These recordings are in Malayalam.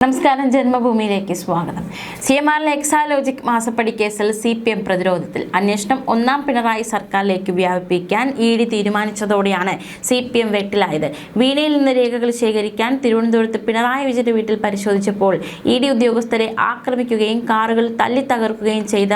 നമസ്കാരം, ജന്മഭൂമിയിലേക്ക് സ്വാഗതം. CMRലെ എക്സാലോജിക് മാസപ്പടി കേസിൽ CPM പ്രതിരോധത്തിൽ. അന്വേഷണം ഒന്നാം പിണറായി സർക്കാരിലേക്ക് വ്യാപിപ്പിക്കാൻ ED തീരുമാനിച്ചതോടെയാണ് CPM വെട്ടിലായത്. വീണയിൽ നിന്ന് രേഖകൾ ശേഖരിക്കാൻ തിരുവനന്തപുരത്ത് പിണറായി വിജയന്റെ വീട്ടിൽ പരിശോധിച്ചപ്പോൾ ED ഉദ്യോഗസ്ഥരെ ആക്രമിക്കുകയും കാറുകൾ തല്ലിത്തകർക്കുകയും ചെയ്ത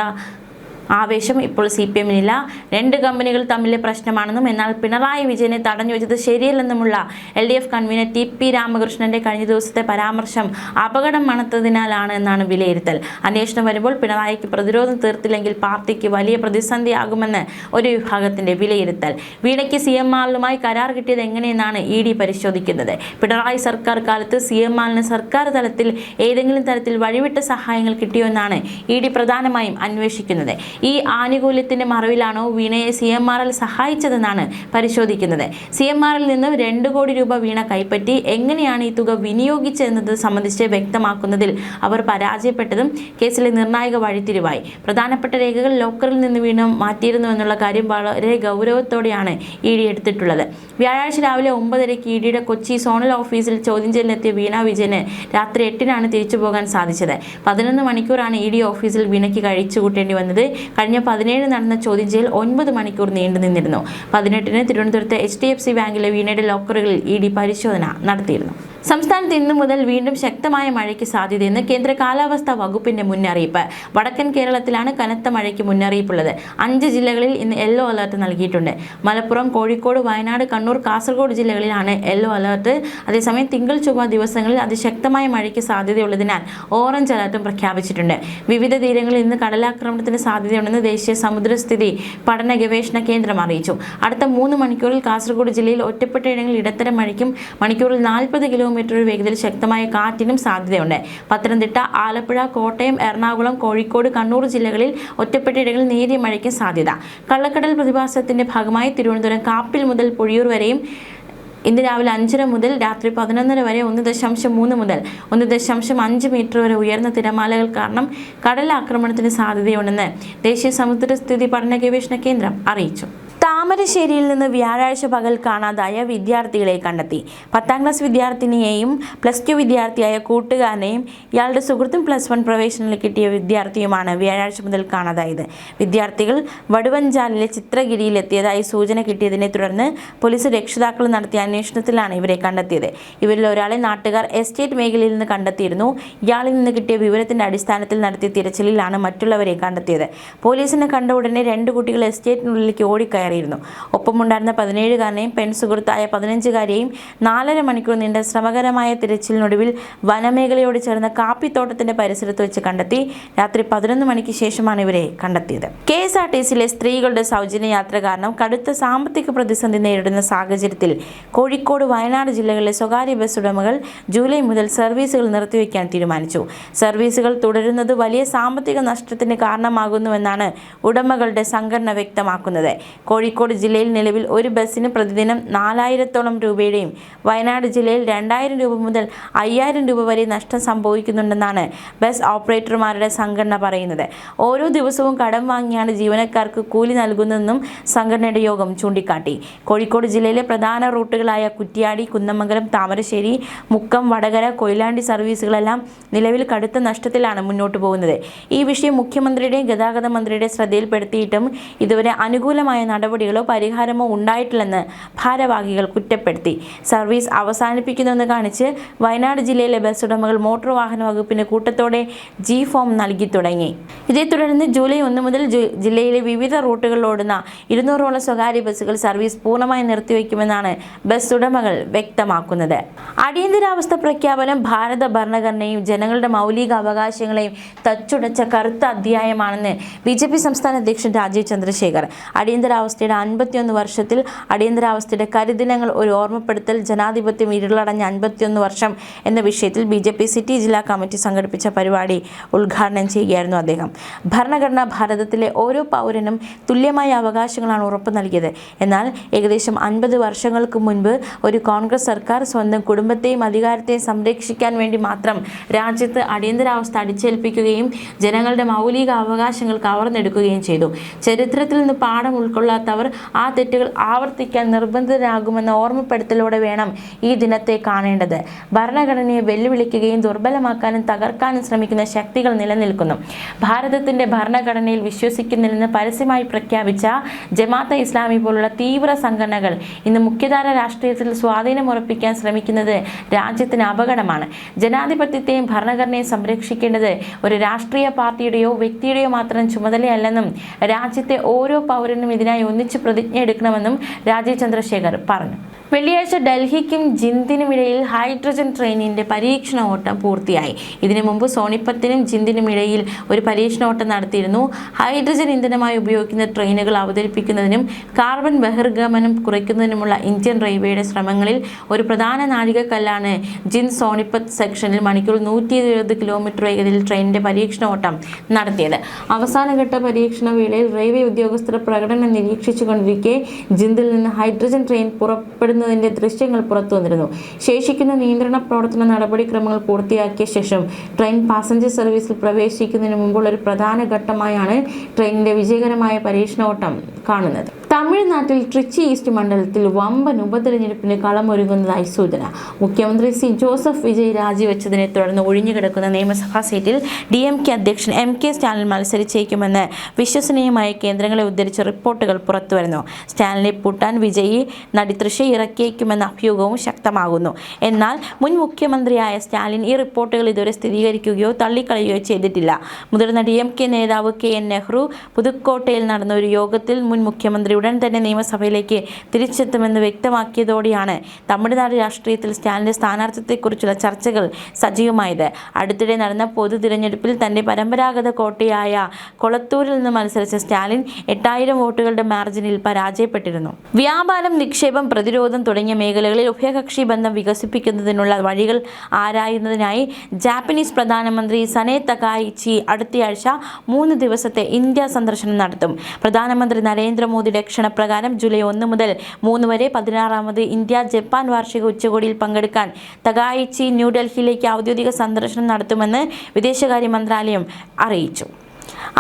ആവേശം ഇപ്പോൾ CPMനില്ല. രണ്ട് കമ്പനികൾ തമ്മിലെ പ്രശ്നമാണെന്നും എന്നാൽ പിണറായി വിജയനെ തടഞ്ഞു വെച്ചത് ശരിയല്ലെന്നുമുള്ള LDF കൺവീനർ TP രാമകൃഷ്ണന്റെ കഴിഞ്ഞ ദിവസത്തെ പരാമർശം അപകടം മണത്തതിനാലാണ് എന്നാണ് വിലയിരുത്തൽ. അന്വേഷണം വരുമ്പോൾ പിണറായിക്ക് പ്രതിരോധം തീർത്തില്ലെങ്കിൽ പാർട്ടിക്ക് വലിയ പ്രതിസന്ധിയാകുമെന്ന് ഒരു വിഭാഗത്തിന്റെ വിലയിരുത്തൽ. വീണയ്ക്ക് CMRലുമായി കരാർ കിട്ടിയത് എങ്ങനെയെന്നാണ് ED പരിശോധിക്കുന്നത്. പിണറായി സർക്കാർ കാലത്ത് CMRന് സർക്കാർ തലത്തിൽ ഏതെങ്കിലും തരത്തിൽ വഴിവിട്ട സഹായങ്ങൾ കിട്ടിയോ എന്നാണ് ED പ്രധാനമായും അന്വേഷിക്കുന്നത്. ഈ ആനുകൂല്യത്തിന്റെ മറവിലാണോ വീണയെ CMRൽ സഹായിച്ചതെന്നാണ് പരിശോധിക്കുന്നത്. CMRൽ നിന്ന് 2 കോടി രൂപ വീണ കൈപ്പറ്റി എങ്ങനെയാണ് ഈ തുക വിനിയോഗിച്ചതെന്നത് സംബന്ധിച്ച് വ്യക്തമാക്കുന്നതിൽ അവർ പരാജയപ്പെട്ടതും കേസിലെ നിർണായക വഴിത്തിരിവായി. പ്രധാനപ്പെട്ട രേഖകൾ ലോക്കറിൽ നിന്ന് വീണ മാറ്റിയിരുന്നു എന്നുള്ള കാര്യം വളരെ ഗൗരവത്തോടെയാണ് ED എടുത്തിട്ടുള്ളത്. വ്യാഴാഴ്ച രാവിലെ 9:30 EDയുടെ കൊച്ചി സോണൽ ഓഫീസിൽ ചോദ്യം ചെയ്യലിനെത്തിയ വീണ വിജയന് രാത്രി 8-നാണ് തിരിച്ചു പോകാൻ സാധിച്ചത്. 11 മണിക്കൂറാണ് ED ഓഫീസിൽ വീണയ്ക്ക് കഴിച്ചു കൂട്ടേണ്ടി വന്നത്. കഴിഞ്ഞ 17 നടന്ന ചോദ്യം ചെയ്യൽ 9 മണിക്കൂർ നീണ്ടു നിന്നിരുന്നു. 18-ന് തിരുവനന്തപുരത്തെ HDFC ബാങ്കിലെ വീണയുടെ ലോക്കറുകളിൽ ED പരിശോധന നടത്തിയിരുന്നു. സംസ്ഥാനത്ത് ഇന്നു മുതൽ വീണ്ടും ശക്തമായ മഴയ്ക്ക് സാധ്യതയെന്ന് കേന്ദ്ര കാലാവസ്ഥാ വകുപ്പിന്റെ മുന്നറിയിപ്പ്. വടക്കൻ കേരളത്തിലാണ് കനത്ത മഴയ്ക്ക് മുന്നറിയിപ്പുള്ളത്. 5 ജില്ലകളിൽ ഇന്ന് യെല്ലോ അലർട്ട് നൽകിയിട്ടുണ്ട്. മലപ്പുറം, കോഴിക്കോട്, വയനാട്, കണ്ണൂർ, കാസർഗോഡ് ജില്ലകളിലാണ് യെല്ലോ അലർട്ട്. അതേസമയം തിങ്കൾ ചൊവ്വ ദിവസങ്ങളിൽ അതിശക്തമായ മഴയ്ക്ക് സാധ്യതയുള്ളതിനാൽ ഓറഞ്ച് അലർട്ടും പ്രഖ്യാപിച്ചിട്ടുണ്ട്. വിവിധ തീരങ്ങളിൽ ഇന്ന് കടലാക്രമണത്തിന് സാധ്യതയുണ്ടെന്ന് ദേശീയ സമുദ്രസ്ഥിതി പഠന ഗവേഷണ കേന്ദ്രം അറിയിച്ചു. അടുത്ത 3 മണിക്കൂറിൽ കാസർഗോഡ് ജില്ലയിൽ ഒറ്റപ്പെട്ട ഇടങ്ങളിൽ ഇടത്തരം മഴയ്ക്കും മണിക്കൂറിൽ 40 കിലോമീറ്റർ വേഗതയിൽ ശക്തമായ കാറ്റിനും സാധ്യതയുണ്ട്. പത്തനംതിട്ട, ആലപ്പുഴ, കോട്ടയം, എറണാകുളം, കോഴിക്കോട്, കണ്ണൂർ ജില്ലകളിൽ ഒറ്റപ്പെട്ട ഇടങ്ങളിൽ നേരിയ മഴയ്ക്ക് സാധ്യത. കള്ളക്കടൽ പ്രതിഭാസത്തിന്റെ ഭാഗമായി തിരുവനന്തപുരം കാപ്പിൽ മുതൽ പൊഴിയൂർ വരെയും ഇന്ന് രാവിലെ 5:30 മുതൽ രാത്രി 11:30 വരെ 1.3 മുതൽ 1.5 മീറ്റർ വരെ ഉയർന്ന തിരമാലകൾ കാരണം കടലാക്രമണത്തിന് സാധ്യതയുണ്ടെന്ന് ദേശീയ സമുദ്രസ്ഥിതി പഠന ഗവേഷണ കേന്ദ്രം അറിയിച്ചു. താമരശ്ശേരിയിൽ നിന്ന് വ്യാഴാഴ്ച പകൽ കാണാതായ വിദ്യാർത്ഥികളെ കണ്ടെത്തി. 10ാം ക്ലാസ് വിദ്യാർത്ഥിനിയെയും +2 വിദ്യാർത്ഥിയായ കൂട്ടുകാരനെയും ഇയാളുടെ സുഹൃത്തും +1 പ്രവേശനത്തിൽ കിട്ടിയ വിദ്യാർത്ഥിയുമാണ് വ്യാഴാഴ്ച മുതൽ കാണാതായത്. വിദ്യാർത്ഥികൾ വടുവഞ്ചാലിലെ ചിത്രഗിരിയിലെത്തിയതായി സൂചന കിട്ടിയതിനെ തുടർന്ന് പോലീസ് രക്ഷിതാക്കൾ നടത്തിയ അന്വേഷണത്തിലാണ് ഇവരെ കണ്ടെത്തിയത്. ഇവരിൽ ഒരാളെ നാട്ടുകാർ എസ്റ്റേറ്റ് മേഖലയിൽ നിന്ന് കണ്ടെത്തിയിരുന്നു. ഇയാളിൽ നിന്ന് കിട്ടിയ വിവരത്തിന്റെ അടിസ്ഥാനത്തിൽ നടത്തിയ തിരച്ചിലിലാണ് മറ്റുള്ളവരെ കണ്ടെത്തിയത്. പോലീസിനെ കണ്ട ഉടനെ 2 കുട്ടികൾ എസ്റ്റേറ്റിനുള്ളിലേക്ക് ഓടിക്കയറി. ഒപ്പമുണ്ടായിരുന്ന 17-കാരനെയും പെൺസുഹൃത്തായ 15-കാരിയെയും 4.5 മണിക്കൂർ നീണ്ട ശ്രമകരമായ തിരച്ചിലിനൊടുവിൽ വനമേഖലയോട് ചേർന്ന കാപ്പിത്തോട്ടത്തിന്റെ പരിസരത്ത് വെച്ച് കണ്ടെത്തി. രാത്രി 11 മണിക്ക് ശേഷമാണ് ഇവരെ കണ്ടെത്തിയത്. KSRTCയിലെ സ്ത്രീകളുടെ സൗജന്യ യാത്ര കാരണം കടുത്ത സാമ്പത്തിക പ്രതിസന്ധി നേരിടുന്ന സാഹചര്യത്തിൽ കോഴിക്കോട്, വയനാട് ജില്ലകളിലെ സ്വകാര്യ ബസ് ഉടമകൾ ജൂലൈ മുതൽ സർവീസുകൾ നിർത്തിവെക്കാൻ തീരുമാനിച്ചു. സർവീസുകൾ തുടരുന്നത് വലിയ സാമ്പത്തിക നഷ്ടത്തിന് കാരണമാകുന്നുവെന്നാണ് ഉടമകളുടെ സംഘടന വ്യക്തമാക്കുന്നത്. കോഴിക്കോട് ജില്ലയിൽ നിലവിൽ ഒരു ബസ്സിന് പ്രതിദിനം 4000-ഓളം രൂപയുടെയും വയനാട് ജില്ലയിൽ 2000 രൂപ മുതൽ 5000 രൂപ വരെ നഷ്ടം സംഭവിക്കുന്നുണ്ടെന്നാണ് ബസ് ഓപ്പറേറ്റർമാരുടെ സംഘടന പറയുന്നത്. ഓരോ ദിവസവും കടം വാങ്ങിയാണ് ജീവനക്കാർക്ക് കൂലി നൽകുന്നതെന്നും സംഘടനയുടെ യോഗം ചൂണ്ടിക്കാട്ടി. കോഴിക്കോട് ജില്ലയിലെ പ്രധാന റൂട്ടുകളായ കുറ്റ്യാടി, കുന്നമംഗലം, താമരശ്ശേരി, മുക്കം, വടകര, കൊയിലാണ്ടി സർവീസുകളെല്ലാം നിലവിൽ കടുത്ത നഷ്ടത്തിലാണ് മുന്നോട്ട് പോകുന്നത്. ഈ വിഷയം മുഖ്യമന്ത്രിയുടെയും ഗതാഗത മന്ത്രിയുടെ ശ്രദ്ധയിൽപ്പെടുത്തിയിട്ടും ഇതുവരെ അനുകൂലമായ നടപടികളോ പരിഹാരമോ ഉണ്ടായിട്ടില്ലെന്ന് ഭാരവാഹികൾ കുറ്റപ്പെടുത്തി. സർവീസ് അവസാനിപ്പിക്കുന്നുവെന്ന് കാണിച്ച് വയനാട് ജില്ലയിലെ ബസ് ഉടമകൾ മോട്ടോർ വാഹന വകുപ്പിന് കൂട്ടത്തോടെ G-ഫോം നൽകി തുടങ്ങി. ഇതേ തുടർന്ന് ജൂലൈ 1 മുതൽ ജില്ലയിലെ വിവിധ റൂട്ടുകളിൽ ഓടുന്ന 200-ഓളം സ്വകാര്യ ബസ്സുകൾ സർവീസ് പൂർണ്ണമായി നിർത്തിവെക്കുമെന്നാണ് ബസ് ഉടമകൾ വ്യക്തമാക്കുന്നത്. അടിയന്തരാവസ്ഥ പ്രഖ്യാപനം ഭാരത ഭരണഘടനയും ജനങ്ങളുടെ മൗലിക അവകാശങ്ങളെയും തച്ചുടച്ച കറുത്ത അധ്യായമാണെന്ന് BJP സംസ്ഥാന അധ്യക്ഷൻ രാജീവ് ചന്ദ്രശേഖർ. അടിയന്തരാവസ്ഥയുടെ 51 വർഷത്തിൽ അടിയന്തരാവസ്ഥയുടെ കരിദിനങ്ങൾ ഒരു ഓർമ്മപ്പെടുത്തൽ, ജനാധിപത്യം ഇരുളടഞ്ഞ 51 വർഷം എന്ന വിഷയത്തിൽ BJP സിറ്റി ജില്ലാ കമ്മിറ്റി സംഘടിപ്പിച്ച പരിപാടി ഉദ്ഘാടനം ചെയ്യുകയായിരുന്നു അദ്ദേഹം. ഭരണഘടന ഭാരതത്തിലെ ഓരോ പൗരനും തുല്യമായ അവകാശങ്ങളാണ് ഉറപ്പു നൽകിയത്. എന്നാൽ ഏകദേശം 50 വർഷങ്ങൾക്ക് മുൻപ് ഒരു കോൺഗ്രസ് സർക്കാർ സ്വന്തം കുടുംബത്തെയും അധികാരത്തെയും സംരക്ഷിക്കാൻ വേണ്ടി മാത്രം രാജ്യത്ത് അടിയന്തരാവസ്ഥ അടിച്ചേൽപ്പിക്കുകയും ജനങ്ങളുടെ മൗലിക അവകാശങ്ങൾ കവർന്നെടുക്കുകയും ചെയ്തു. ചരിത്രത്തിൽ നിന്ന് പാഠം ഉൾക്കൊള്ളാത്ത ചെയ്യാത്തവർ ആ തെറ്റുകൾ ആവർത്തിക്കാൻ നിർബന്ധിതരാകുമെന്ന ഓർമ്മപ്പെടുത്തലോടെ വേണം ഈ ദിനത്തെ കാണേണ്ടത്. ഭരണഘടനയെ വെല്ലുവിളിക്കുകയും ദുർബലമാക്കാനും തകർക്കാനും ശ്രമിക്കുന്ന ശക്തികൾ നിലനിൽക്കുന്നു. ഭാരതത്തിന്റെ ഭരണഘടനയിൽ വിശ്വസിക്കുന്നില്ലെന്ന് പരസ്യമായി പ്രഖ്യാപിച്ച ജമാഅത്തെ ഇസ്ലാമി പോലുള്ള തീവ്ര സംഘടനകൾ ഇന്ന് മുഖ്യധാര രാഷ്ട്രീയത്തിൽ സ്വാധീനമുറപ്പിക്കാൻ ശ്രമിക്കുന്നത് രാജ്യത്തിന് അപകടമാണ്. ജനാധിപത്യത്തെയും ഭരണഘടനയെ സംരക്ഷിക്കേണ്ടത് ഒരു രാഷ്ട്രീയ പാർട്ടിയുടെയോ വ്യക്തിയുടെയോ മാത്രം ചുമതലയല്ലെന്നും രാജ്യത്തെ ഓരോ പൗരനും ഇതിനായി ഒന്നിച്ച് പ്രതിജ്ഞ എടുക്കണമെന്നും രാജീവ് ചന്ദ്രശേഖർ പറഞ്ഞു. വെള്ളിയാഴ്ച ഡൽഹിക്കും ജിന്ദിനുമിടയിൽ ഹൈഡ്രജൻ ട്രെയിനിന്റെ പരീക്ഷണ ഓട്ടം പൂർത്തിയായി. ഇതിനു മുമ്പ് സോണിപ്പത്തിനും ജിന്ദിനും ഇടയിൽ ഒരു പരീക്ഷണ ഓട്ടം നടത്തിയിരുന്നു. ഹൈഡ്രജൻ ഇന്ധനമായി ഉപയോഗിക്കുന്ന ട്രെയിനുകൾ അവതരിപ്പിക്കുന്നതിനും കാർബൺ ബഹിർഗമനം കുറയ്ക്കുന്നതിനുമുള്ള ഇന്ത്യൻ റെയിൽവേയുടെ ശ്രമങ്ങളിൽ ഒരു പ്രധാന നാഴികക്കല്ലാണ് ജിന്ദ് സോണിപ്പത്ത് സെക്ഷനിൽ മണിക്കൂർ 120 കിലോമീറ്റർ വേഗതയിൽ ട്രെയിനിന്റെ പരീക്ഷണ ഓട്ടം നടത്തിയത്. അവസാനഘട്ട പരീക്ഷണ വേളയിൽ റെയിൽവേ ഉദ്യോഗസ്ഥർ പ്രകടനം നിരീക്ഷിച്ചുകൊണ്ടിരിക്കെ ജിന്ദിൽ നിന്ന് ഹൈഡ്രജൻ ട്രെയിൻ പുറപ്പെടുന്നതിന്റെ ദൃശ്യങ്ങൾ പുറത്തു വന്നിരുന്നു. ശേഷിക്കുന്ന നിയന്ത്രണ പ്രവർത്തന നടപടിക്രമങ്ങൾ പൂർത്തിയാക്കിയ ശേഷം ട്രെയിൻ പാസഞ്ചർ സർവീസിൽ പ്രവേശിക്കുന്നതിന് മുമ്പുള്ള ഒരു പ്രധാന ഘട്ടമായാണ് ട്രെയിനിന്റെ വിജയകരമായ പരീക്ഷണോട്ടം കാണുന്നത്. തമിഴ്നാട്ടിൽ ട്രിച്ചി ഈസ്റ്റ് മണ്ഡലത്തിൽ വമ്പൻ ഉപതെരഞ്ഞെടുപ്പിന് കളമൊരുങ്ങുന്നതായി സൂചന. മുഖ്യമന്ത്രി സി ജോസഫ് വിജയ് രാജിവെച്ചതിനെ തുടർന്ന് ഒഴിഞ്ഞുകിടക്കുന്ന നിയമസഭാ സീറ്റിൽ DMK അധ്യക്ഷൻ MK സ്റ്റാലിൻ മത്സരിച്ചേക്കുമെന്ന് വിശ്വസനീയമായ കേന്ദ്രങ്ങളെ ഉദ്ധരിച്ച റിപ്പോർട്ടുകൾ പുറത്തുവരുന്നു. സ്റ്റാലിനെ പൂട്ടാൻ വിജയ് നടി തൃശ ഇറക്കിയേക്കുമെന്ന അഭ്യൂഹവും ശക്തമാകുന്നു. എന്നാൽ മുൻ മുഖ്യമന്ത്രിയായ സ്റ്റാലിൻ ഈ റിപ്പോർട്ടുകൾ ഇതുവരെ സ്ഥിരീകരിക്കുകയോ തള്ളിക്കളയുകയോ ചെയ്തിട്ടില്ല. മുതിർന്ന DMK നേതാവ് KN നെഹ്റു പുതുക്കോട്ടയിൽ നടന്ന ഒരു യോഗത്തിൽ മുൻ മുഖ്യമന്ത്രി ഉടൻ തന്നെ നിയമസഭയിലേക്ക് തിരിച്ചെത്തുമെന്ന് വ്യക്തമാക്കിയതോടെയാണ് തമിഴ്നാട് രാഷ്ട്രീയത്തിൽ സ്റ്റാലിൻ്റെ സ്ഥാനാർത്ഥിത്വത്തെക്കുറിച്ചുള്ള ചർച്ചകൾ സജീവമായത്. അടുത്തിടെ നടന്ന പൊതു തിരഞ്ഞെടുപ്പിൽ തന്റെ പരമ്പരാഗത കോട്ടയായ കൊളത്തൂരിൽ നിന്ന് മത്സരിച്ച സ്റ്റാലിൻ 8000 വോട്ടുകളുടെ മാർജിനിൽ പരാജയപ്പെട്ടിരുന്നു. വ്യാപാരം, നിക്ഷേപം, പ്രതിരോധം തുടങ്ങിയ മേഖലകളിൽ ഉഭയകക്ഷി ബന്ധം വികസിപ്പിക്കുന്നതിനുള്ള വഴികൾ ആരായുന്നതിനായി ജാപ്പനീസ് പ്രധാനമന്ത്രി സനെ തകായിച്ചി അടുത്തയാഴ്ച 3 ദിവസത്തെ ഇന്ത്യ സന്ദർശനം നടത്തും. പ്രധാനമന്ത്രി നരേന്ദ്രമോദിയുടെ ക്ഷണപ്രകാരം ജൂലൈ 1 മുതൽ 3 വരെ 16ാമത് ഇന്ത്യ ജപ്പാൻ വാർഷിക ഉച്ചകോടിയിൽ പങ്കെടുക്കാൻ തകായിച്ചി ന്യൂഡൽഹിയിലേക്ക് ഔദ്യോഗിക സന്ദർശനം നടത്തുമെന്ന് വിദേശകാര്യ മന്ത്രാലയം അറിയിച്ചു.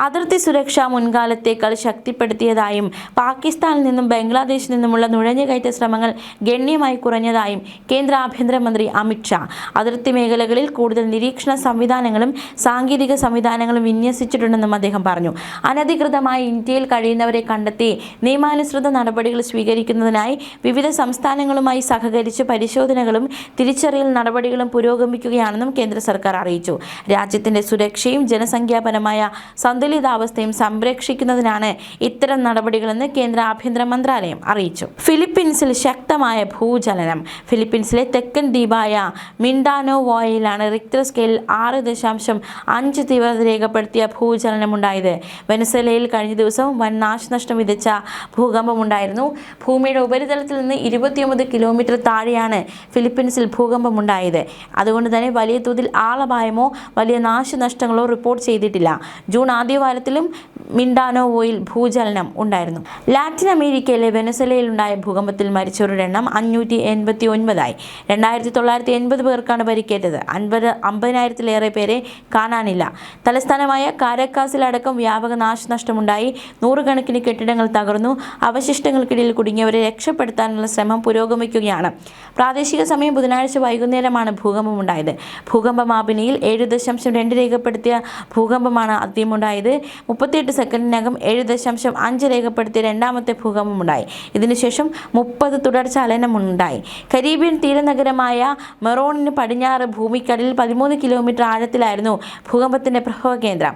അതിർത്തി സുരക്ഷ മുൻകാലത്തേക്കാൾ ശക്തിപ്പെടുത്തിയതായും പാകിസ്ഥാനിൽ നിന്നും ബംഗ്ലാദേശിൽ നിന്നുമുള്ള നുഴഞ്ഞുകയറ്റ ശ്രമങ്ങൾ ഗണ്യമായി കുറഞ്ഞതായും കേന്ദ്ര ആഭ്യന്തരമന്ത്രി അമിത് ഷാ അതിർത്തി മേഖലകളിൽ കൂടുതൽ നിരീക്ഷണ സംവിധാനങ്ങളും സാങ്കേതിക സംവിധാനങ്ങളും വിന്യസിച്ചിട്ടുണ്ടെന്നും അദ്ദേഹം പറഞ്ഞു. അനധികൃതമായി ഇന്ത്യയിൽ കഴിയുന്നവരെ കണ്ടെത്തി നിയമാനുസൃത നടപടികൾ സ്വീകരിക്കുന്നതിനായി വിവിധ സംസ്ഥാനങ്ങളുമായി സഹകരിച്ച് പരിശോധനകളും തിരിച്ചറിയൽ നടപടികളും പുരോഗമിക്കുകയാണെന്നും കേന്ദ്ര സർക്കാർ അറിയിച്ചു. രാജ്യത്തിന്റെ സുരക്ഷയും ജനസംഖ്യാപരമായ സന്തുലിതാവസ്ഥയും സംരക്ഷിക്കുന്നതിനാണ് ഇത്തരം നടപടികളെന്ന് കേന്ദ്ര ആഭ്യന്തര മന്ത്രാലയം അറിയിച്ചു. ഫിലിപ്പീൻസിൽ ശക്തമായ ഭൂചലനം. ഫിലിപ്പീൻസിലെ തെക്കൻ ദ്വീപായ മിൻഡാനോവോയിലാണ് റിക്ടർ സ്കെയിലിൽ 6.5 തീവ്രത രേഖപ്പെടുത്തിയ ഭൂചലനമുണ്ടായത്. വെനസ്വേലയിൽ കഴിഞ്ഞ ദിവസം വൻ നാശനഷ്ടം വിതച്ച ഭൂകമ്പമുണ്ടായിരുന്നു. ഭൂമിയുടെ ഉപരിതലത്തിൽ നിന്ന് 29 കിലോമീറ്റർ താഴെയാണ് ഫിലിപ്പീൻസിൽ ഭൂകമ്പമുണ്ടായത്. അതുകൊണ്ട് തന്നെ വലിയ തോതിൽ ആളപായമോ വലിയ നാശനഷ്ടങ്ങളോ റിപ്പോർട്ട് ചെയ്തിട്ടില്ല. ജൂൺ ആദ്യവാരത്തിലും മിൻഡാനോവോയിൽ ഭൂചലനം ഉണ്ടായിരുന്നു. ലാറ്റിൻ അമേരിക്കയിലെ വെനസ്വേലയിലുണ്ടായ ഭൂകമ്പത്തിൽ മരിച്ചവരുടെ എണ്ണം 589ആയി. 2980 പേർക്കാണ് പരിക്കേറ്റത്. 50,000-ലേറെ പേരെ കാണാനില്ല. തലസ്ഥാനമായ കാരക്കാസിലടക്കം വ്യാപക നാശനഷ്ടമുണ്ടായി. 100 കണക്കിന് കെട്ടിടങ്ങൾ തകർന്നു. അവശിഷ്ടങ്ങൾക്കിടയിൽ കുടുങ്ങിയവരെ രക്ഷപ്പെടുത്താനുള്ള ശ്രമം പുരോഗമിക്കുകയാണ്. പ്രാദേശിക സമയം ബുധനാഴ്ച വൈകുന്നേരമാണ് ഭൂകമ്പമുണ്ടായത്. ഭൂകമ്പ മാപിനിയിൽ 7.2 രേഖപ്പെടുത്തിയ ഭൂകമ്പമാണ് ആദ്യമുണ്ടായത്. 38 സെക്കൻഡിനകം 7.5 രേഖപ്പെടുത്തിയ രണ്ടാമത്തെ ഭൂകമ്പമുണ്ടായി. ഇതിനുശേഷം 30 തുടർ ചലനമുണ്ടായി. കരീബിയൻ തീരനഗരമായ മെറോണിന് പടിഞ്ഞാറ് ഭൂമിക്കടിയിൽ 13 കിലോമീറ്റർ ആഴത്തിലായിരുന്നു ഭൂകമ്പത്തിന്റെ പ്രഭവ കേന്ദ്രം.